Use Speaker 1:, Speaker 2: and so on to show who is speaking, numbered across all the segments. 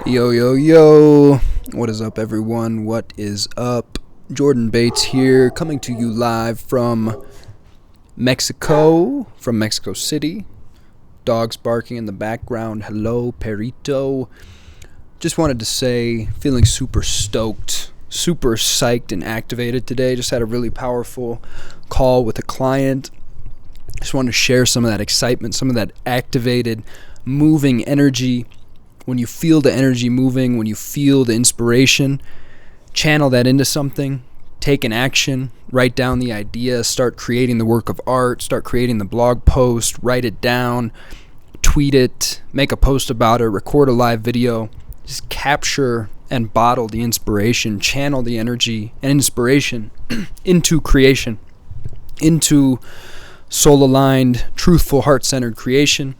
Speaker 1: Yo, yo, yo. What is up, everyone? What is up? Jordan Bates here, coming to you live from Mexico, from Mexico City. Dogs barking in the background. Hello, Perito. Just wanted to say, feeling super stoked, super psyched and activated today. Just had a really powerful call with a client. Just wanted to share some of that excitement, some of that activated, moving energy. When you feel the energy moving, when you feel the inspiration, channel that into something, take an action, write down the idea, start creating the work of art, start creating the blog post, write it down, tweet it, make a post about it, record a live video. Just capture and bottle the inspiration, channel the energy and inspiration into creation, into soul-aligned, truthful, heart-centered creation.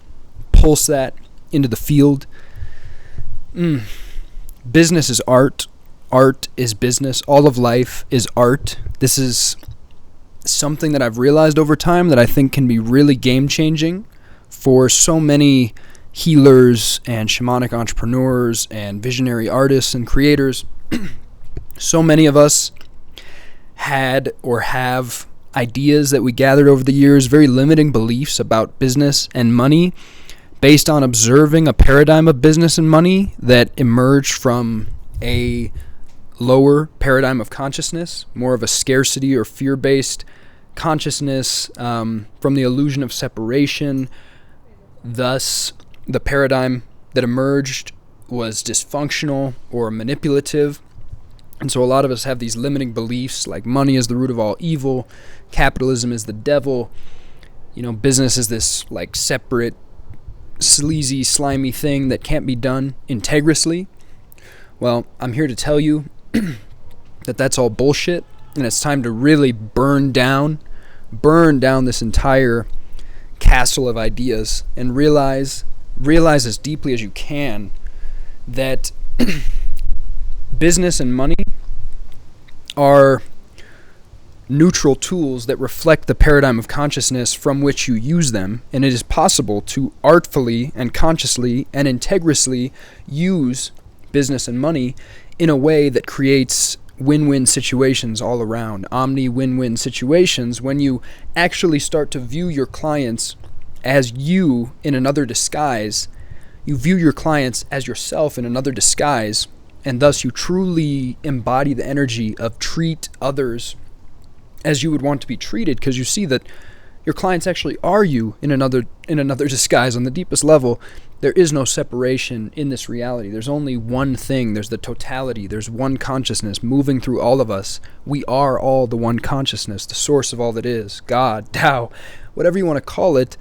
Speaker 1: Pulse that into the field. Business is art. Art is business. All of life is art. This is something that I've realized over time that I think can be really game-changing for so many healers and shamanic entrepreneurs and visionary artists and creators. So many of us had or have ideas that we gathered over the years, very limiting beliefs about business and money, based on observing a paradigm of business and money that emerged from a lower paradigm of consciousness, more of a scarcity or fear-based consciousness, from the illusion of separation. Thus, the paradigm that emerged was dysfunctional or manipulative. And so a lot of us have these limiting beliefs like money is the root of all evil, capitalism is the devil, business is this like separate, sleazy, slimy thing that can't be done integrously. Well, I'm here to tell you that that's all bullshit, and it's time to really burn down this entire castle of ideas and realize as deeply as you can that business and money are neutral tools that reflect the paradigm of consciousness from which you use them, and it is possible to artfully and consciously and integrously use business and money in a way that creates win-win situations all around, win-win situations, when you actually start to view your clients as you in another disguise. You view your clients as yourself in another disguise, and thus you truly embody the energy of treat others as you would want to be treated, because you see that your clients actually are you in another disguise. On the deepest level, there is no separation in this reality. There's only one thing. There's the totality. There's one consciousness moving through all of us. We are all the one consciousness, the source of all that is, God, Tao, whatever you want to call it.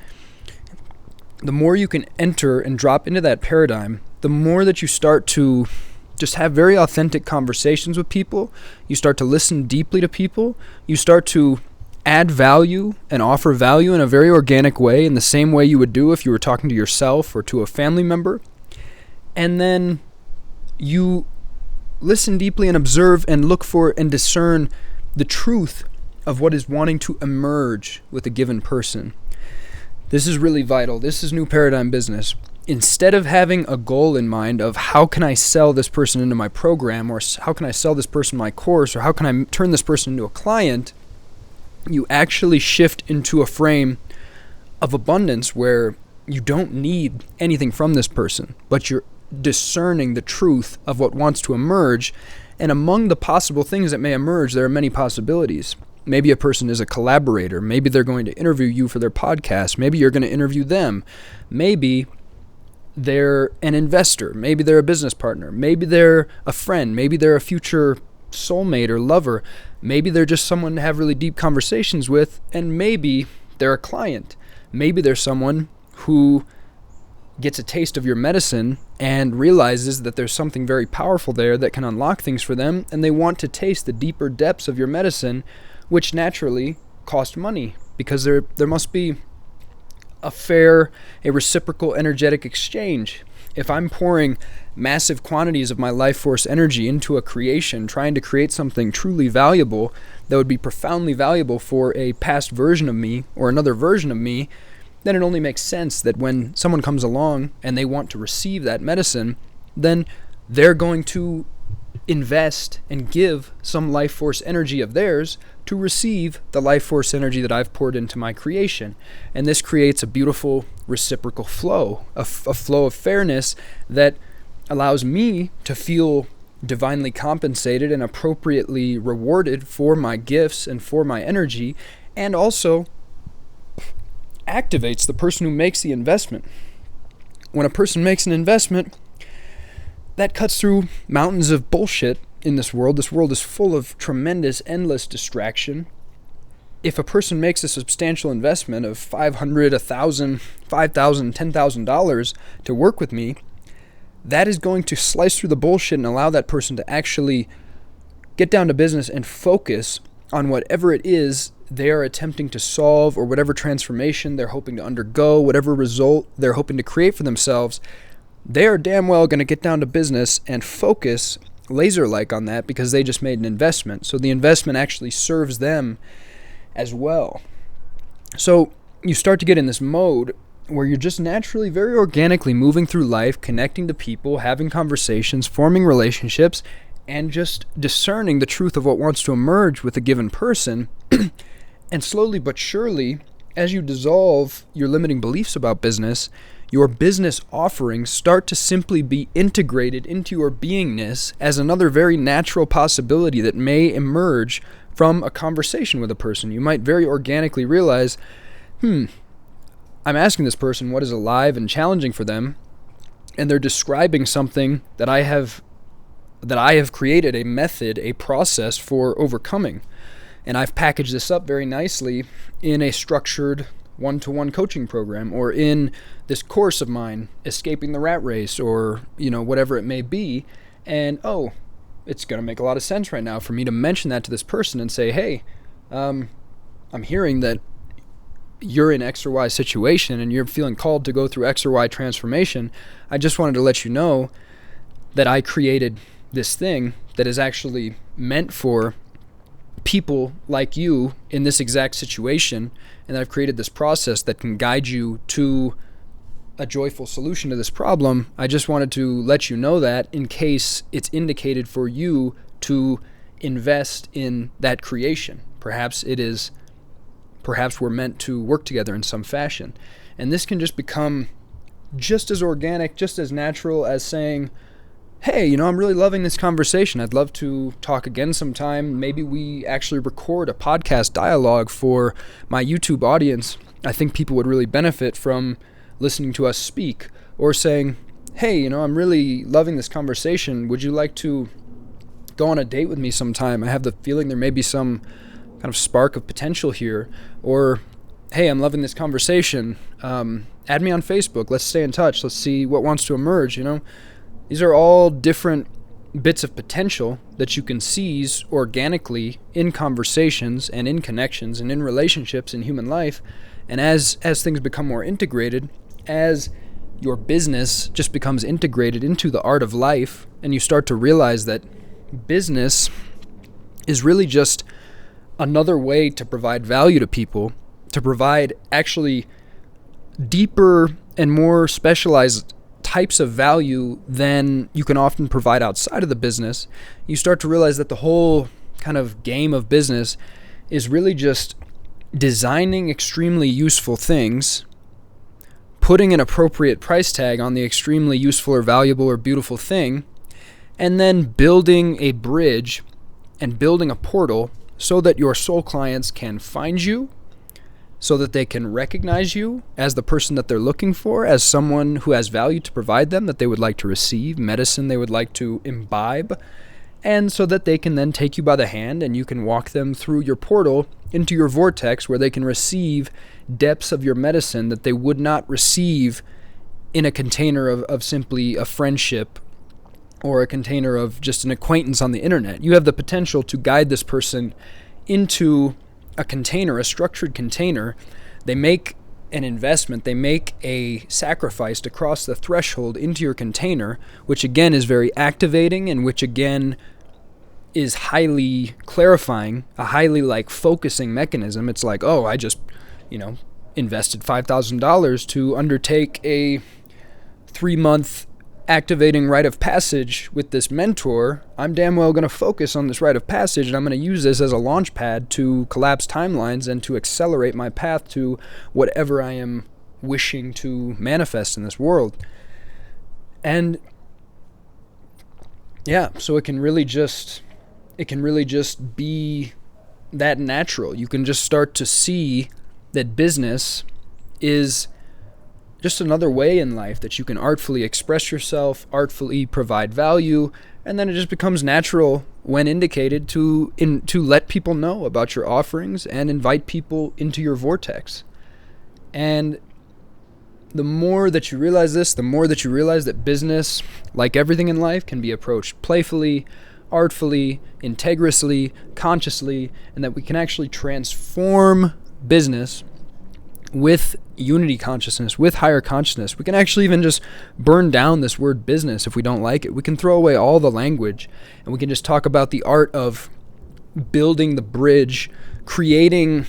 Speaker 1: The more you can enter and drop into that paradigm, the more that you start to just have very authentic conversations with people. You start to listen deeply to people. You start to add value and offer value in a very organic way, in the same way you would do if you were talking to yourself or to a family member. And then you listen deeply and observe and look for and discern the truth of what is wanting to emerge with a given person. This is really vital. This is new paradigm business. Instead of having a goal in mind of how can I sell this person into my program, or how can I sell this person my course, or how can I turn this person into a client, you actually shift into a frame of abundance where you don't need anything from this person, but you're discerning the truth of what wants to emerge. And among the possible things that may emerge, there are many possibilities. Maybe a person is a collaborator. Maybe they're going to interview you for their podcast. Maybe you're going to interview them. Maybe they're an investor. Maybe they're a business partner. Maybe they're a friend. Maybe they're a future soulmate or lover. Maybe they're just someone to have really deep conversations with, and maybe they're a client. Maybe they're someone who gets a taste of your medicine and realizes that there's something very powerful there that can unlock things for them, and they want to taste the deeper depths of your medicine, which naturally cost money, because there must be a reciprocal energetic exchange. If I'm pouring massive quantities of my life force energy into a creation, trying to create something truly valuable that would be profoundly valuable for a past version of me or another version of me, then it only makes sense that when someone comes along and they want to receive that medicine, then they're going to invest and give some life force energy of theirs to receive the life force energy that I've poured into my creation. And this creates a beautiful reciprocal flow, a flow of fairness that allows me to feel divinely compensated and appropriately rewarded for my gifts and for my energy, and also activates the person who makes the investment. When a person makes an investment, that cuts through mountains of bullshit in this world. This world is full of tremendous, endless distraction. If a person makes a substantial investment of $500, $1,000, $5,000, $10,000 to work with me, that is going to slice through the bullshit and allow that person to actually get down to business and focus on whatever it is they are attempting to solve, or whatever transformation they're hoping to undergo, whatever result they're hoping to create for themselves. They are damn well going to get down to business and focus laser-like on that, because they just made an investment. So the investment actually serves them as well. So you start to get in this mode where you're just naturally, very organically moving through life, connecting to people, having conversations, forming relationships, and just discerning the truth of what wants to emerge with a given person. And slowly but surely, as you dissolve your limiting beliefs about business, your business offerings start to simply be integrated into your beingness as another very natural possibility that may emerge from a conversation with a person. You might very organically realize, I'm asking this person what is alive and challenging for them, and they're describing something that I have created, a method, a process for overcoming. And I've packaged this up very nicely in a structured one-to-one coaching program, or in this course of mine, Escaping the Rat Race, or whatever it may be. And it's going to make a lot of sense right now for me to mention that to this person and say, hey, I'm hearing that you're in X or Y situation and you're feeling called to go through X or Y transformation. I just wanted to let you know that I created this thing that is actually meant for people like you in this exact situation, and I've created this process that can guide you to a joyful solution to this problem. I just wanted to let you know that, in case it's indicated for you to invest in that creation. Perhaps we're meant to work together in some fashion. And this can just become just as organic, just as natural as saying, hey, I'm really loving this conversation. I'd love to talk again sometime. Maybe we actually record a podcast dialogue for my YouTube audience. I think people would really benefit from listening to us speak. Or saying, hey, I'm really loving this conversation. Would you like to go on a date with me sometime? I have the feeling there may be some kind of spark of potential here. Or, hey, I'm loving this conversation. Add me on Facebook. Let's stay in touch. Let's see what wants to emerge, These are all different bits of potential that you can seize organically in conversations and in connections and in relationships in human life. And as things become more integrated, as your business just becomes integrated into the art of life, and you start to realize that business is really just another way to provide value to people, to provide actually deeper and more specialized types of value than you can often provide outside of the business, you start to realize that the whole kind of game of business is really just designing extremely useful things, putting an appropriate price tag on the extremely useful or valuable or beautiful thing, and then building a bridge and building a portal so that your soul clients can find you, so that they can recognize you as the person that they're looking for, as someone who has value to provide them, that they would like to receive, medicine they would like to imbibe, and so that they can then take you by the hand and you can walk them through your portal into your vortex, where they can receive depths of your medicine that they would not receive in a container of simply a friendship or a container of just an acquaintance on the internet. You have the potential to guide this person into a container, a structured container. They make an investment, they make a sacrifice to cross the threshold into your container, which again is very activating, and which again is highly clarifying, a highly focusing mechanism. It's like, oh, I just, invested $5,000 to undertake a 3-month activating rite of passage with this mentor, I'm damn well going to focus on this rite of passage, and I'm going to use this as a launch pad to collapse timelines and to accelerate my path to whatever I am wishing to manifest in this world. And yeah, so it can really just be that natural. You can just start to see that business is just another way in life that you can artfully express yourself, artfully provide value, and then it just becomes natural when indicated to let people know about your offerings and invite people into your vortex. And the more that you realize this, the more that you realize that business, like everything in life, can be approached playfully, artfully, integrously, consciously, and that we can actually transform business with unity consciousness, with higher consciousness. We can actually even just burn down this word business if we don't like it. We can throw away all the language, and we can just talk about the art of building the bridge, creating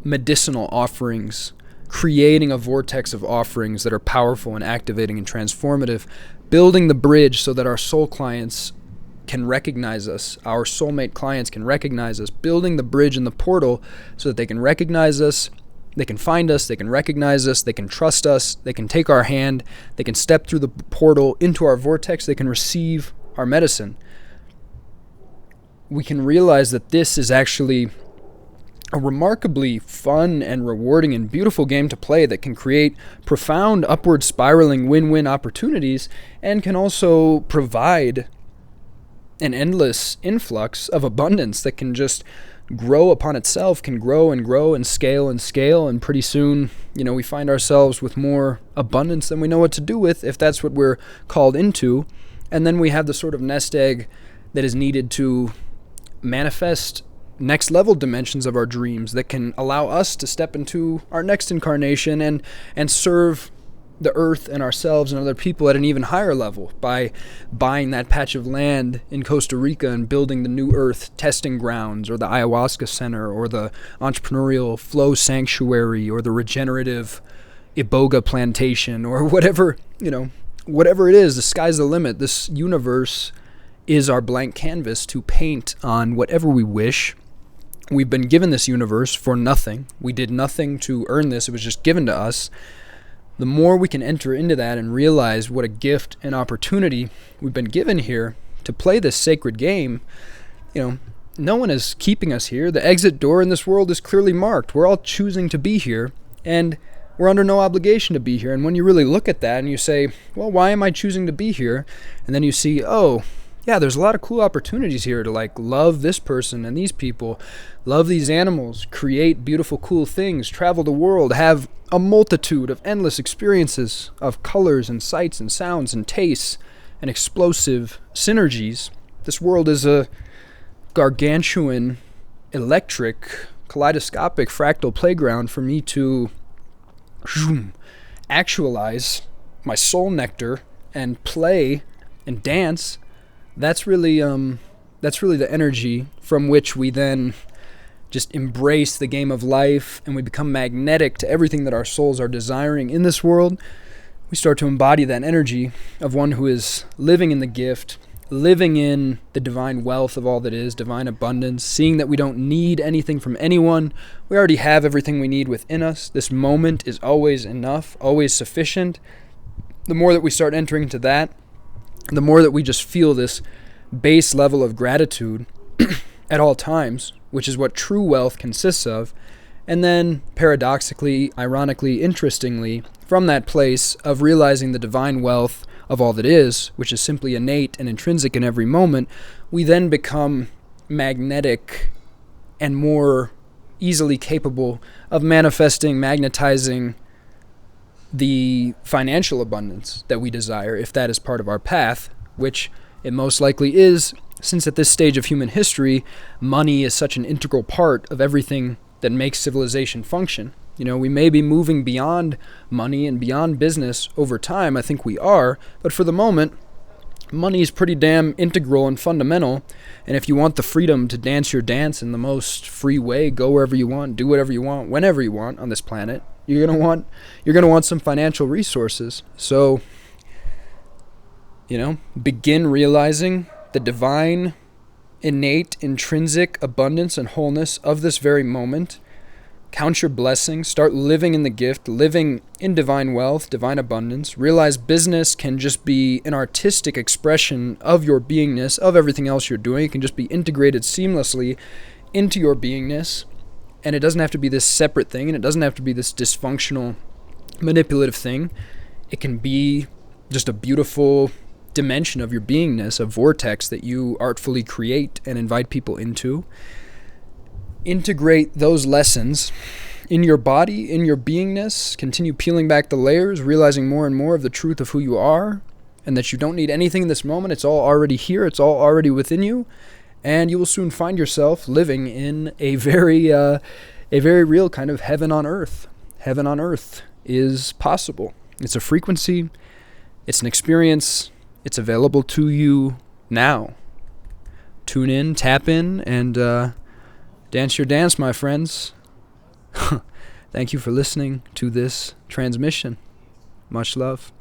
Speaker 1: medicinal offerings, creating a vortex of offerings that are powerful and activating and transformative, building the bridge so that our soul clients can recognize us, our soulmate clients can recognize us, building the bridge and the portal so that they can recognize us, they can find us, they can recognize us, they can trust us, they can take our hand, they can step through the portal into our vortex, they can receive our medicine. We can realize that this is actually a remarkably fun and rewarding and beautiful game to play that can create profound upward spiraling win-win opportunities and can also provide an endless influx of abundance that can just grow upon itself, can grow and scale, and pretty soon, we find ourselves with more abundance than we know what to do with, if that's what we're called into. And then we have the sort of nest egg that is needed to manifest next level dimensions of our dreams that can allow us to step into our next incarnation and serve the earth and ourselves and other people at an even higher level by buying that patch of land in Costa Rica and building the New Earth testing grounds, or the ayahuasca center, or the entrepreneurial flow sanctuary, or the regenerative iboga plantation, or whatever it is. The sky's the limit. This universe is our blank canvas to paint on whatever we wish. We've been given this universe for nothing. We did nothing to earn this. It was just given to us. The more we can enter into that and realize what a gift and opportunity we've been given here to play this sacred game, no one is keeping us here. The exit door in this world is clearly marked. We're all choosing to be here, and we're under no obligation to be here. And when you really look at that and you say, well, why am I choosing to be here? And then you see, oh, yeah, there's a lot of cool opportunities here to love this person and these people, love these animals, create beautiful, cool things, travel the world, have a multitude of endless experiences of colors and sights and sounds and tastes and explosive synergies. This world is a gargantuan, electric, kaleidoscopic, fractal playground for me to actualize my soul nectar and play and dance. That's really the energy from which we then just embrace the game of life, and we become magnetic to everything that our souls are desiring in this world. We start to embody that energy of one who is living in the gift, living in the divine wealth of all that is, divine abundance, seeing that we don't need anything from anyone. We already have everything we need within us. This moment is always enough, always sufficient. The more that we start entering into that, the more that we just feel this base level of gratitude at all times, which is what true wealth consists of. And then, paradoxically, ironically, interestingly, from that place of realizing the divine wealth of all that is, which is simply innate and intrinsic in every moment, we then become magnetic and more easily capable of manifesting, magnetizing the financial abundance that we desire, if that is part of our path, which it most likely is, since at this stage of human history, money is such an integral part of everything that makes civilization function. We may be moving beyond money and beyond business over time. I think we are, but for the moment, money is pretty damn integral and fundamental. And if you want the freedom to dance your dance in the most free way, go wherever you want, do whatever you want, whenever you want on this planet, you're gonna want some financial resources. So Begin realizing the divine, innate, intrinsic abundance and wholeness of this very moment. Count your blessings. Start living in the gift, living in divine wealth, divine abundance. Realize business can just be an artistic expression of your beingness, of everything else you're doing. It can just be integrated seamlessly into your beingness. And it doesn't have to be this separate thing, and it doesn't have to be this dysfunctional, manipulative thing. It can be just a beautiful dimension of your beingness, a vortex that you artfully create and invite people into. Integrate those lessons in your body, in your beingness. Continue peeling back the layers, realizing more and more of the truth of who you are, and that you don't need anything in this moment. It's all already here. It's all already within you, and you will soon find yourself living in a very real kind of heaven on earth. Heaven on earth is possible. It's a frequency. It's an experience. It's available to you now. Tune in, tap in, and dance your dance, my friends. Thank you for listening to this transmission. Much love.